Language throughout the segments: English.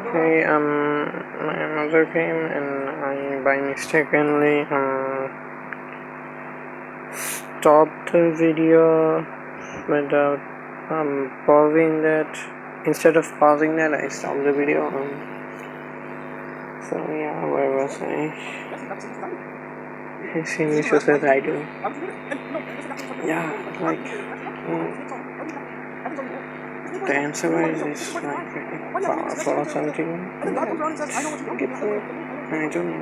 Okay, my mother came and I by mistakenly stopped the video without pausing that. Instead of pausing that, I stopped the video. So yeah, where was I? Same issues as I do. Yeah, like the answer is like powerful or something. I don't know.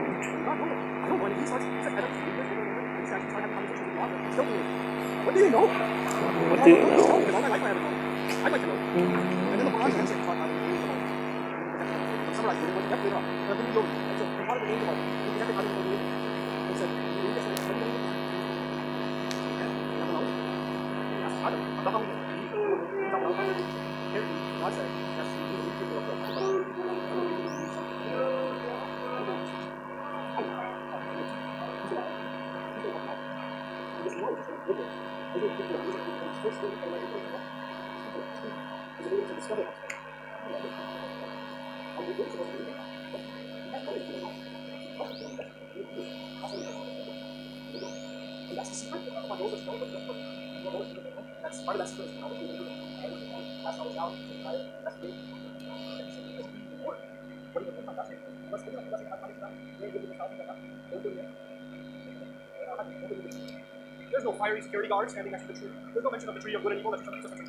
What do you know? What do you know? I'd like to know. And then the Quran answer taught how to read the Bible. Summarize it. What you know. But then you go. So the part of the angel, he protected others from the angel. He said, you read this, what do you know? Adam, Abraham, God said, yes, you need to read that's the secret. That's part of that secret. That's how it's out. That's great. What do you think about that? Let's look at there's no fiery security guard standing next to the tree. There's no mention of the tree of good and evil. That's just a tree.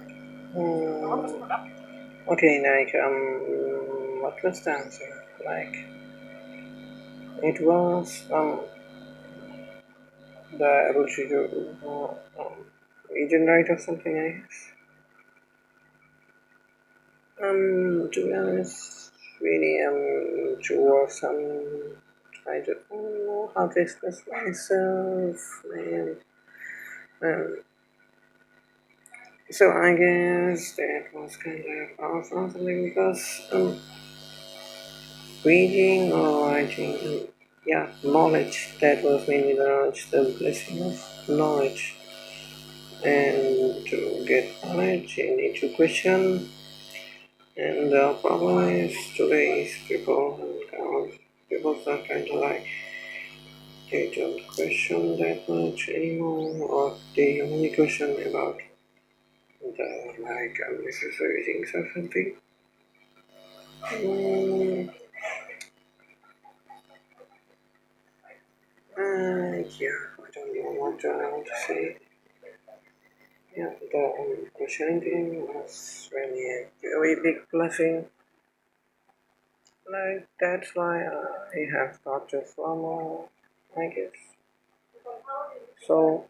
Okay, like what was the answer? Like it was the ability to agent right or something, I guess. To be honest, really towards try to know how to express myself and so I guess that was kind of powerful something because reading or writing, yeah, knowledge, that was mainly the knowledge, the blessing of knowledge. And to get knowledge, you need to question. And the problem is today's people are kind of like they don't question that much anymore, or they only question about the like unnecessary things or something. Yeah, I don't know what I want to say. Yeah, the questioning thing was really a very big blessing. Like that's why I have got to follow, I guess. So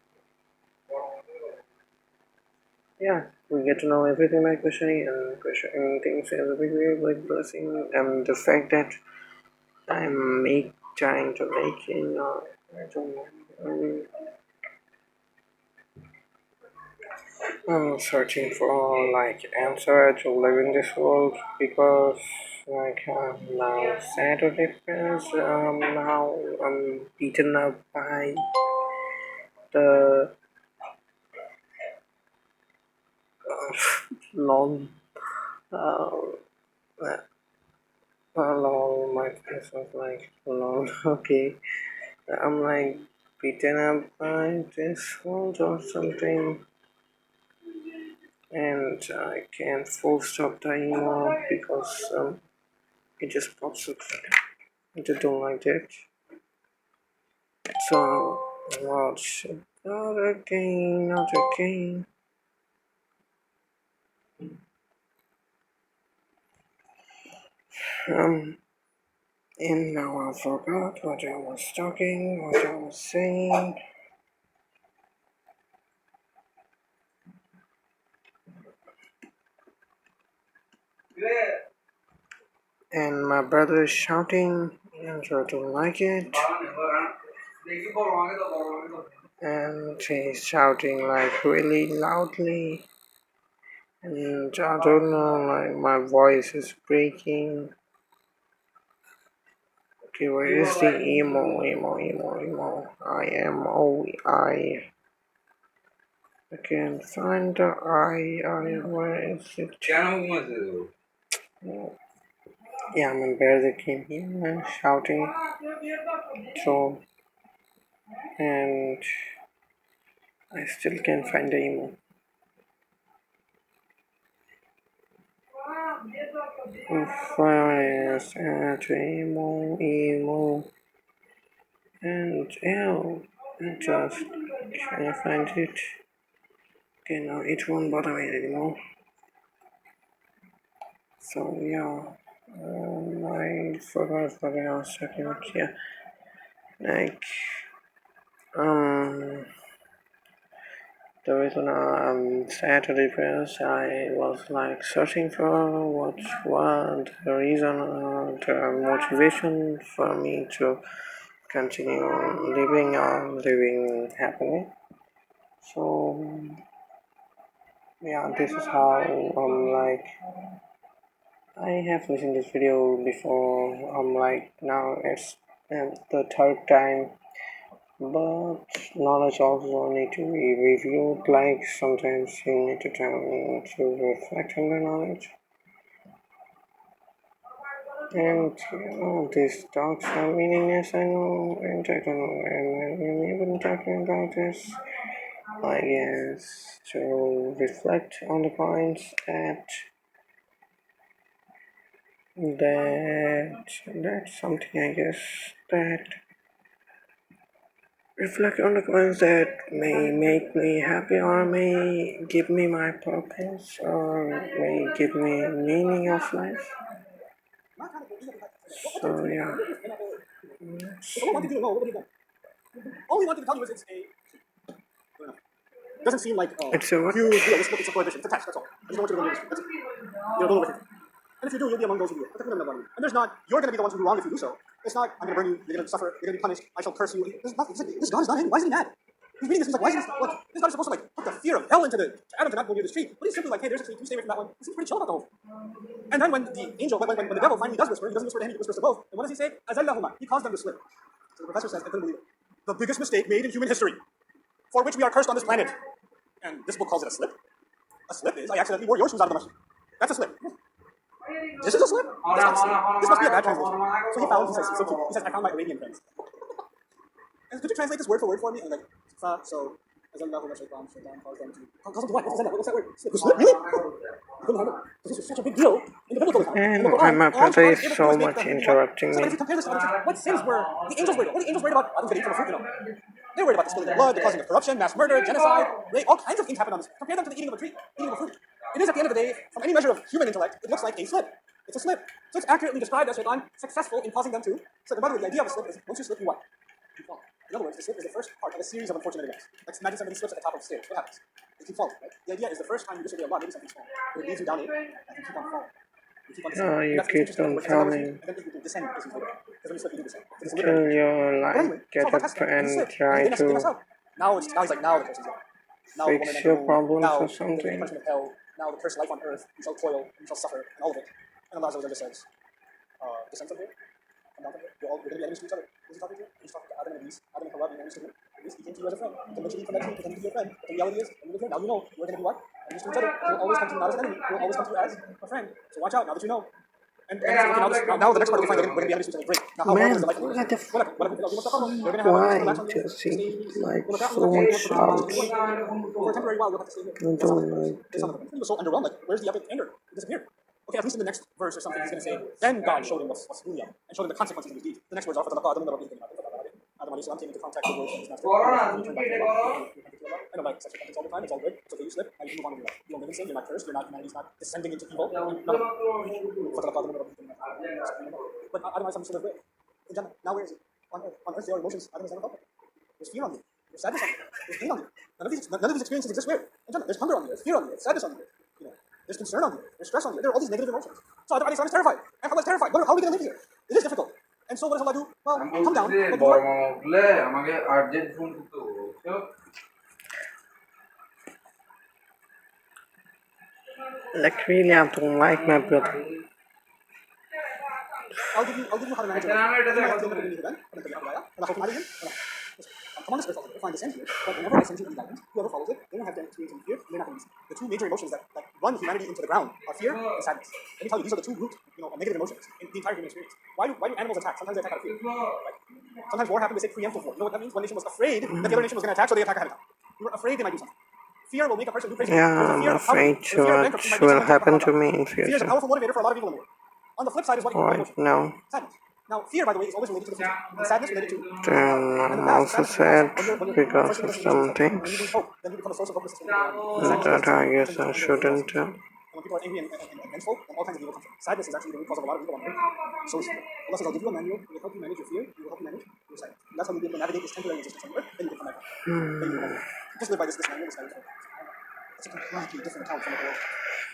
yeah, we get to know everything by questioning, and questioning things is a big blessing. And the fact that I'm trying to make it, I don't know. I'm searching for like answer to live in this world because like I'm now sad or depressed. Now I'm beaten up by the long uh, long my face was like long. Okay, I'm like beaten up by this world or something, and I can't full stop the anymore because it just pops up. I just don't like that. So, what should not again, not again. Um, and now I forgot what I was talking, what I was saying. And my brother is shouting, and I don't like it. And he's shouting like really loudly. And I don't know, like my voice is breaking. Okay, where is the emo? I am I can't find the where is it? Yeah, my brother came here shouting, so, and I still can't find the email. Yes, emo, and L. Just can I find it? Okay, now it won't bother me anymore. So yeah, I forgot what I was talking about here. Like, um, the reason I'm sad to depressed, I was like searching for what the reason, the motivation for me to continue living happily. So yeah, this is how like I have listened this video before. Like now it's the third time, but knowledge also need to be reviewed. Like sometimes you need to time to reflect on the knowledge. And these talks are meaningless, I know, and I don't know, and I'm even talking about this. I guess to reflect on the points that's something I guess that reflect on the points that may make me happy or may give me my purpose or may give me meaning of life. So yeah. All we wanted to tell you is it's a. It doesn't seem like It's a what? huge deal. It's a prohibition. It's a tax. That's all. I just don't want you to go near this. That's it. You're a little bit. And if you do, you'll be among those who do it. And there's not. You're going to be the ones who do wrong if you do so. It's not. I'm going to burn you. You're going to suffer. You're going to be punished. I shall curse you. There's nothing. It's like, this God is not angry. Why is he mad? He's reading this. He's like, why is this? Look, this God is supposed to like put the fear of hell into to Adam to not go near this tree. But he's simply like, hey, there's a tree. You stay away from that one. He seems pretty chill about the whole. And then when the angel, when the devil finally does whisper, he doesn't whisper to him. He whispers to both. And what does he say? Azallahuma. He caused them to slip. So the professor says, I couldn't believe it. The biggest mistake made in human history, for which we are cursed on this planet. And this book calls it a slip. A slip is I accidentally wore your shoes out of the machine. That's a slip. This is a slip? This must be a bad translation. So he says, so cute. He says, I found my Arabian friends. And could you translate this word for word for me? And like, so, as Allah calls them to. Calls them to what? What's that word? Slip? Really? This is such a big deal in the biblical account. And my brother is so much interrupting me. If you compare this to what sins were the angels worried about? What are the angels worried about? Adam's getting from the fruit, They're worried about the spilling of blood, the causing of corruption, mass murder, genocide, rape, all kinds of things happen on this. Compare them to the eating of a tree, eating of a fruit. It is at the end of the day, from any measure of human intellect, it looks like a slip. It's a slip. So it's accurately described as Shaitan successful in causing them to. So by the way, the idea of a slip is once you slip, you what? You fall. In other words, the slip is the first part of a series of unfortunate events. Like imagine somebody slips at the top of the stairs. What happens? They keep falling, right? The idea is the first time you disobey Allah, maybe something's wrong. But it leads you down it, and you keep on falling. You keep on descending. Oh, you keep on falling. And then you descend as you go. Because when you slip, you do descend. Till you like get up and try to now he's like, now the curse is on. Now fix your problems or something. The punishment of hell, now the cursed life on earth, you shall toil, you shall suffer, and all of it. And Allah just says, descend from here, come down from here, you're going to be enemies to each other. Who's he talking to? He's talking to Adam and Iblis. Adam and Hawa being enemies to him. Iblis, he came to you as a friend. He can mention you from that tree, pretend to be your friend. But the reality is, when you live here, now you know, you're going to be what? Enemies to each other. He'll always come to you not as an enemy, he'll always come to you as a friend. So watch out, now that you know. And now the next part we find we're going to be enemies to each other. Great. Now how long is the life of why does he like so much shout? For a temporary while, you'll have to stay here. I don't like He was so underwhelmed, like, where's the epic anger? It disappeared. Okay, at least in the next verse or something, he's going to say, then God showed him what's dunya, and showed him the consequences of his deeds. The next words are, Adam alayhi salam came into contact with words from his master. I don't like such things all the time, it's all good. It's okay, you slip, and you move on with your life. You don't live in sin, you're not cursed, humanity's not descending into evil. But Adam alayhi salam still live great. In Jannah, now where is he? On earth there are emotions Adam has never felt. There's fear on you. There's sadness on you. There's pain on you. None of these experiences exist where? In Jannah. There's hunger on you. There's fear on you. There's sadness on you. There's concern on you. There's stress on you. There are all these negative emotions. So Adam alayhi salam is terrified. And Allah is terrified. How are we going to live here? It is difficult. And so what does Allah do? Well, come down. Like really, I don't like my brother. I'll give you how to manage it. Come on this earth, I'll find this end here, but whenever I send you any guidance, whoever follows it, they won't have to experience any fear, and they're not going to be. The two major emotions that run humanity into the ground are fear and sadness. Let me tell you, these are the two root, negative emotions in the entire human experience. Why do animals attack? Sometimes they attack out of fear. Right? Sometimes war happens, they say preemptive war. You know what that means? One nation was afraid that the other nation was going to attack, so they attack ahead of time. You were afraid they might do something. Fear will make a person do crazy things. Yeah, I'm afraid what will happen to me in Fear is a future. powerful motivator for a lot of people in the world. On the flip side is what Right now, sadness. Now, fear, by the way, is always related to the future, and sadness related to. then I'm also sad because of some things When you lose hope, then you become a source of hopelessness. that I guess I shouldn't. And when people are angry and vengeful, then all kinds of evil comes from. Sadness is actually the root cause of a lot of evil on earth. So is fear. Allah says, I'll give you a manual, it will help you manage your fear, it will help you manage your sadness. And that's how you be able to navigate this temporary existence on earth, then you become that. Just live by this manual, this manual. It's a completely different account from the world.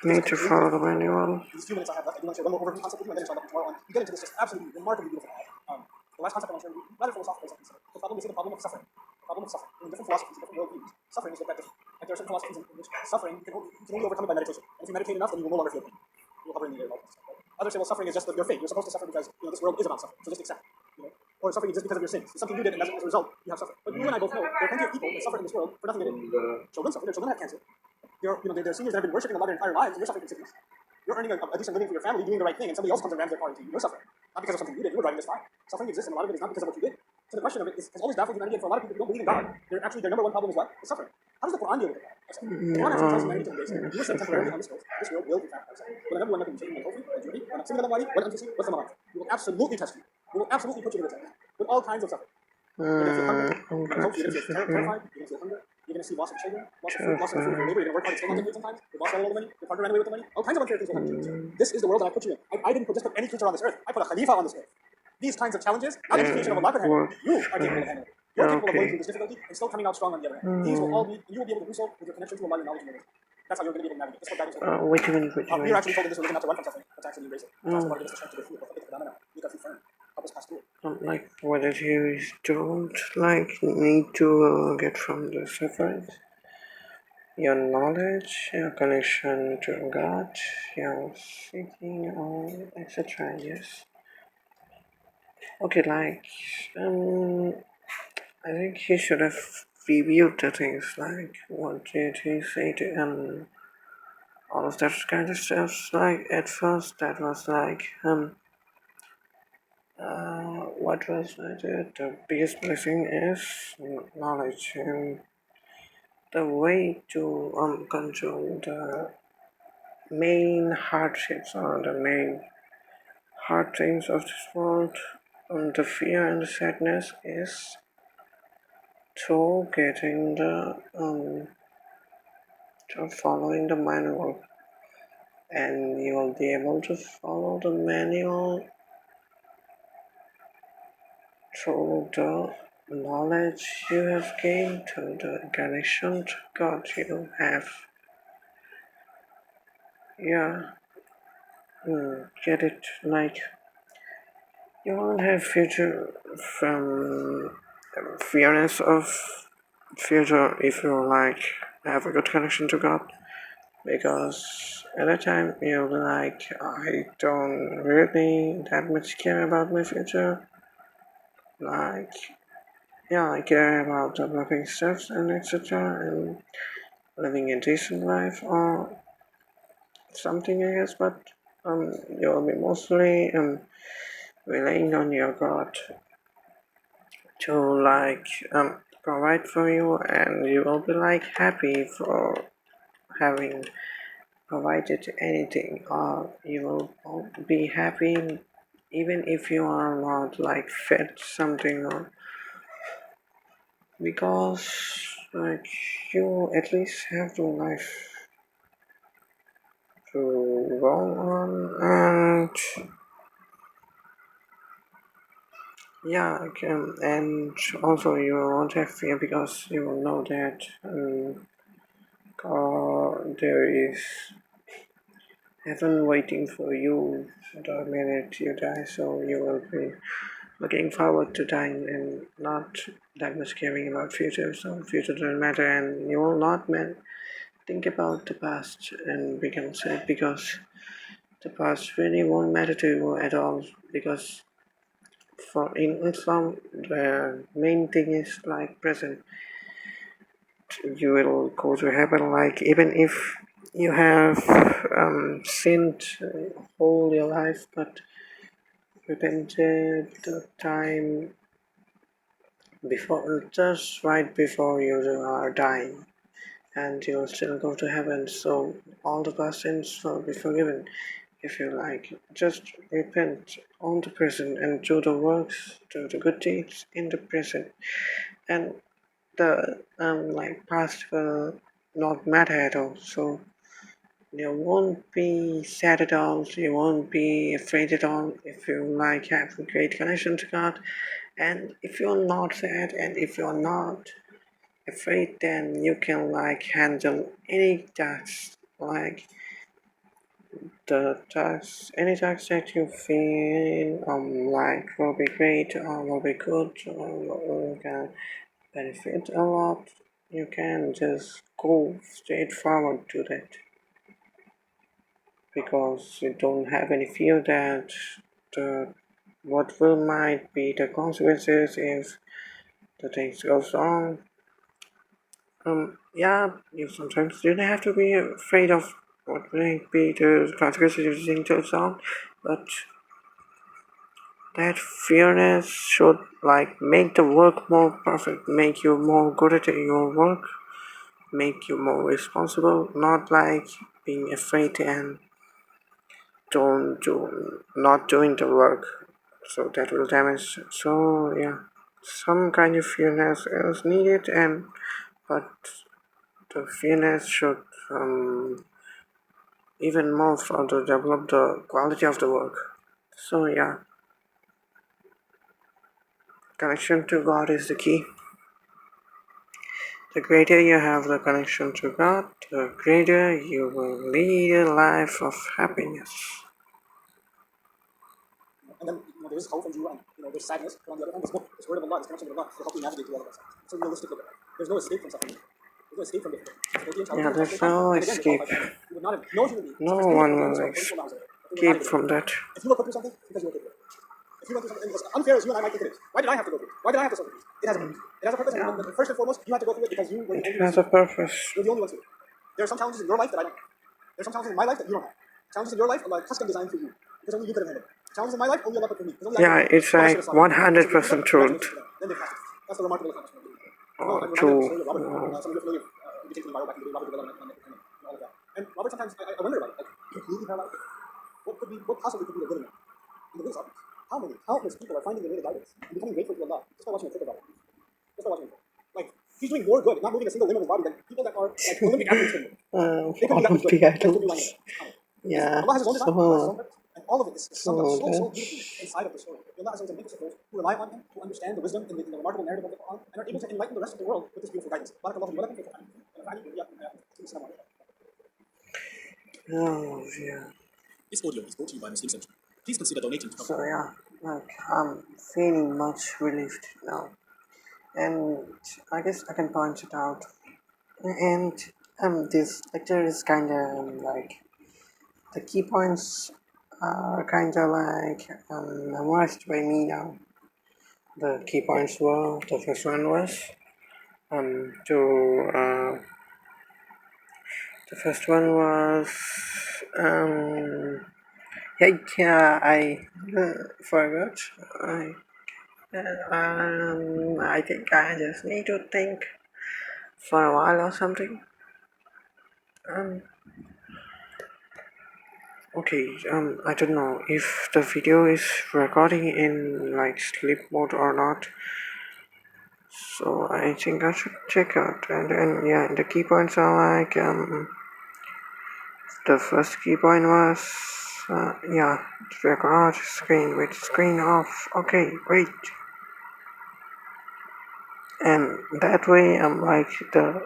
Need to follow the manual. These few minutes I have left, I do want to share one more overview concept with you, and then inshallah tomorrow on. You get into this just absolutely remarkably beautiful ayah. The last concept I want to share with you, rather philosophical something. The problem is the problem of suffering. The problem of suffering. In different philosophies, different worldviews, suffering is looked at differently. Like there are certain philosophies in which suffering you can only overcome it by meditation. And if you meditate enough, then you will no longer feel pain. You will hover in the air. Others say, well, suffering is just your fate. You're supposed to suffer because this world is about suffering. So just accept. Or suffering exists because of your sins. It's something you did, and as a result, you have suffering. But you and I both know there are plenty of people that suffer in this world for nothing they did. Children suffer. Their children have cancer. They're seniors that have been worshiping Allah their entire lives, and you're suffering from sickness. You're earning a decent living for your family, doing the right thing, and somebody else comes and rams their car into you. You're suffering. Not because of something you did. You were driving this car. Suffering exists, and a lot of it is not because of what you did. So the question of it has always baffled humanity, and for a lot of people who don't believe in God, their number one problem is what? It's suffering. How does the Quran deal with it? The Quran actually tells humanity to embrace it. You were sent temporarily on this world. This world will be found outside. We will absolutely test you. We will absolutely put you to the test with all kinds of suffering. You're going to feel hunger. You're going to feel terrified. You're going to feel hunger. You're going to see loss of children, loss of food, loss of food. You're going to work hard, it's still not getting paid sometimes. Your boss got all the money. Your partner ran away with the money. All kinds of unfair things will happen to you. This is the world that I put you in. I didn't just put any creature on this earth. I put a Khalifa on this earth. These kinds of challenges, not the creation of Allah could handle. You are capable of handling. You're capable of going through this difficulty and still coming out strong on the other hand. These will all be, and you will be able to do so with your connection to Allah, your knowledge, and your wisdom. That's how you're going to be able to navigate. That's what guidance will Wait a minute. We are actually told in this religion not to run from suffering, but to actually embrace it. That's why give us the strength to go through it. Make us firm. Help us pass through it. Like what it is, don't need to get from the suffering. Your knowledge, your connection to God, your seeking, or etc. Yes. Okay, I think he should have reviewed the things like what did he say to all of that kind of stuff. Like at first, that was like what was it? The biggest blessing is knowledge, and the way to control the main hardships or the main hard things of this world, the fear and the sadness is to getting the to following the manual, and you will be able to follow the manual through the knowledge you have gained, to the connection to God you have. Yeah, get it? Like you won't have future from fearness of future if you like have a good connection to God, because at that time you'll be like, I don't really that much care about my future. Like, yeah, I care about developing stuff and etc. and living a decent life or something, I guess. But you'll be mostly relying on your God to like provide for you, and you will be like happy for having provided anything, or you will be happy even if you are not like fed something, or because like you at least have the life to go on. And yeah, and also you won't have fear because you will know that there is heaven waiting for you the minute you die, so you will be looking forward to dying and not that much caring about future, so future doesn't matter, and you will not think about the past and become sad because the past really won't matter to you at all, because For in Islam, the main thing is like present. You will go to heaven, like even if you have sinned all your life, but repented the time before, just right before you are dying, and you'll still go to heaven. So all the past sins will be forgiven if you like. Just repent on the present and do the works, do the good deeds in the present, and the like past will not matter at all. So you won't be sad at all. You won't be afraid at all if you like have a great connection to God. And if you're not sad and if you're not afraid, then you can like handle any task, like the task, any task that you feel like will be great or will be good or will can benefit a lot. You can just go straight forward to that because you don't have any fear that the what will might be the consequences if the things goes wrong. Yeah, you sometimes don't have to be afraid of what might be the consequences if things goes wrong, but that fearness should like make the work more perfect, make you more good at your work, make you more responsible, not like being afraid and don't do not doing the work. So that will damage. So yeah, some kind of fearness is needed, and but the fearness should even more further develop the quality of the work. So yeah, connection to God is the key. The greater you have the connection to God, the greater you will lead a life of happiness. And then there's hope and joy, and there's sadness. But on the other hand, this word of Allah, this connection with Allah, will help you navigate through all of that. It's a realistic look at life. There's no escape from suffering. There's no escape from difficulty. Yeah, there's no escape. No one will escape from that. If you were put through something, because you were put through it. If you went through something as unfair as you and I might think it is, why did I have to go through it? Why did I have to suffer these? It has a purpose. It has a purpose, and first and foremost, you had to go through it because you were the only one. It has a purpose. You're the only one to it. There are some challenges in your life that I don't have. There are some challenges in my life that you don't have. Challenges in your life are like custom designed for you, because only you could have handled it. Challenges in my life, only Allah put for me. Yeah, it's like 100% truth. Then they passed it. That's the remarkable accomplishment. True. Some of you are familiar with taking the Bible back in the day, Robert development and all of that. And Robert, sometimes I wonder about it, like completely paralyzed. What possibly could be the good in that? And the good is obvious. How many countless people are finding the way to guidance and becoming grateful to Allah just by watching a clip about it? Just by watching a clip. Like, he's doing more good, not moving a single limb of his body than people that are like Olympic athletes can do. They could be that much good. Yeah. Allah has his own design, Allah has his own purpose, and all of it is summed up so beautifully inside of the story. Allah has makes us those who rely on Him, who understand the wisdom in the remarkable narrative of the Quran, and are able to enlighten the rest of the world with this beautiful guidance. Barakallahu li wa lakum fi al-Qur'an. Oh yeah. This audio is brought to you by Muslim Central. Please consider donating to So yeah, like I'm feeling much relieved now, and I guess I can point it out. And this lecture is kind of like the key points are kind of like memorized by me now. The key points were, the first one was the first one was yeah, I forgot. I think I just need to think for a while or something. Okay, I don't know if the video is recording in like sleep mode or not. So I think I should check out. And then yeah, the key points are like the first key point was yeah, record screen with screen off. Okay, wait. And that way like the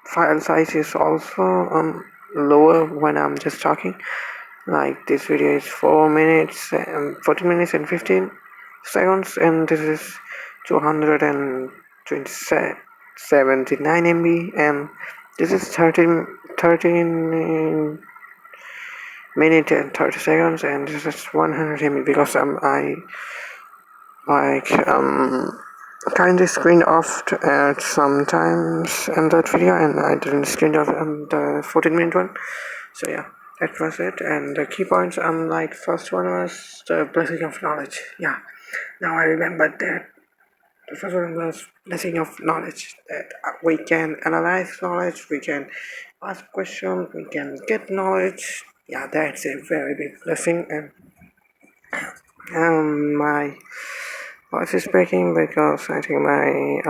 file size is also lower when I'm just talking. Like this video is 4 minutes 14 minutes and 15 seconds, and this is 279 MB, and this is 13 minutes and 30 seconds, and this is 100 MB because I like kindly screened off at sometimes in that video, and I didn't screen off the 14-minute one. So yeah, that was it. And the key points, like first one was the blessing of knowledge. Yeah, now I remember that the first one was blessing of knowledge, that we can analyze knowledge, we can ask questions, we can get knowledge. Yeah, that's a very big blessing. And my voice is breaking because I think my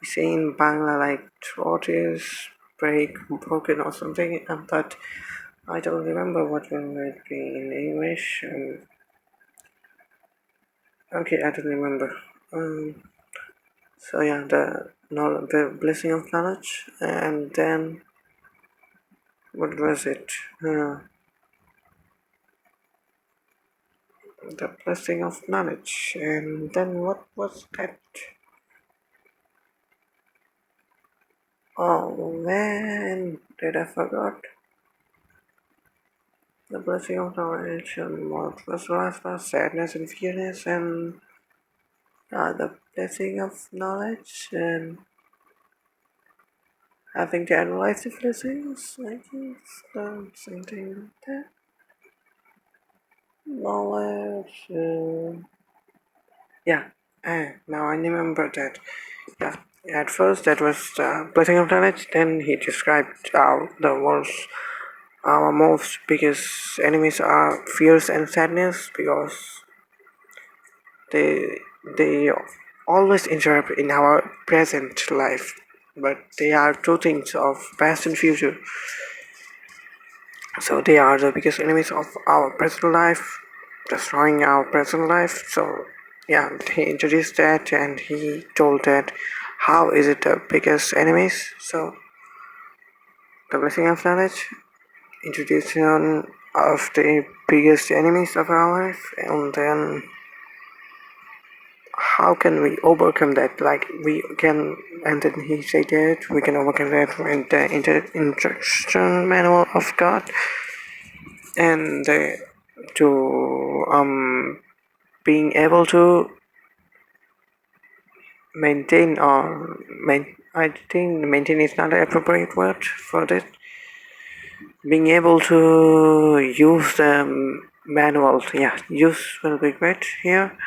say in Bangla like throat is broken or something, but I don't remember what will it be in English. Okay, I don't remember. So yeah, the blessing of knowledge, and then what was it? The blessing of knowledge, and then what was that? Oh man, did I forgot? The blessing of knowledge, and what was last was sadness and fearness, and the blessing of knowledge, and having to analyze the blessings, I guess, something like that. Knowledge, yeah, now I remember that. Yeah, at first that was the blessing of knowledge, then he described how the world's our most biggest enemies are fears and sadness, because they they always interrupt in our present life, but they are two things of past and future. So they are the biggest enemies of our present life, destroying our present life. So yeah, he introduced that, and he told that how is it the biggest enemies. So the blessing of knowledge, introduction of the biggest enemies of our life, and then how can we overcome that, like we can, and then he said that we can overcome that with the instruction manual of God, and to being able to maintain, or I think maintain is not the appropriate word for that, being able to use the manual. Yeah, use will be great here.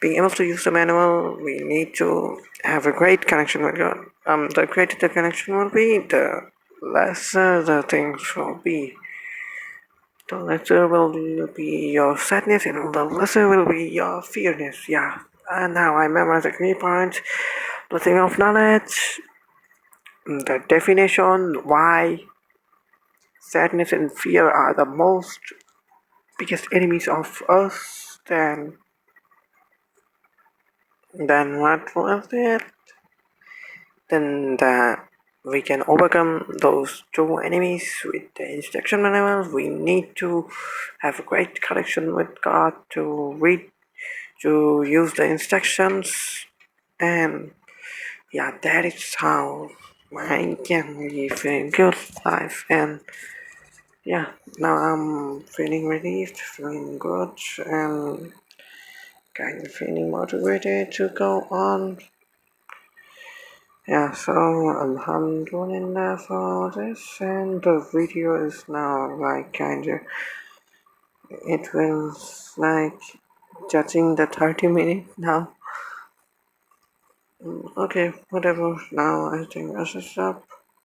Being able to use the manual, we need to have a great connection with God. The greater the connection will be, the lesser the things will be. The lesser will be your sadness, and the lesser will be your fearness. Yeah. And now I remember the key points: blessing of knowledge, the definition, why sadness and fear are the most biggest enemies of us. Then what was it? Then we can overcome those two enemies with the instruction manual. We need to have a great connection with God to read, to use the instructions, and yeah, that is how I can live a good life. And yeah, now I'm feeling relieved, feeling good, and kind of feeling motivated to go on. Yeah, so alhamdulillah for this, and the video is now like kinda, it was like touching the 30 minute now. Okay, whatever, now I think I should stop.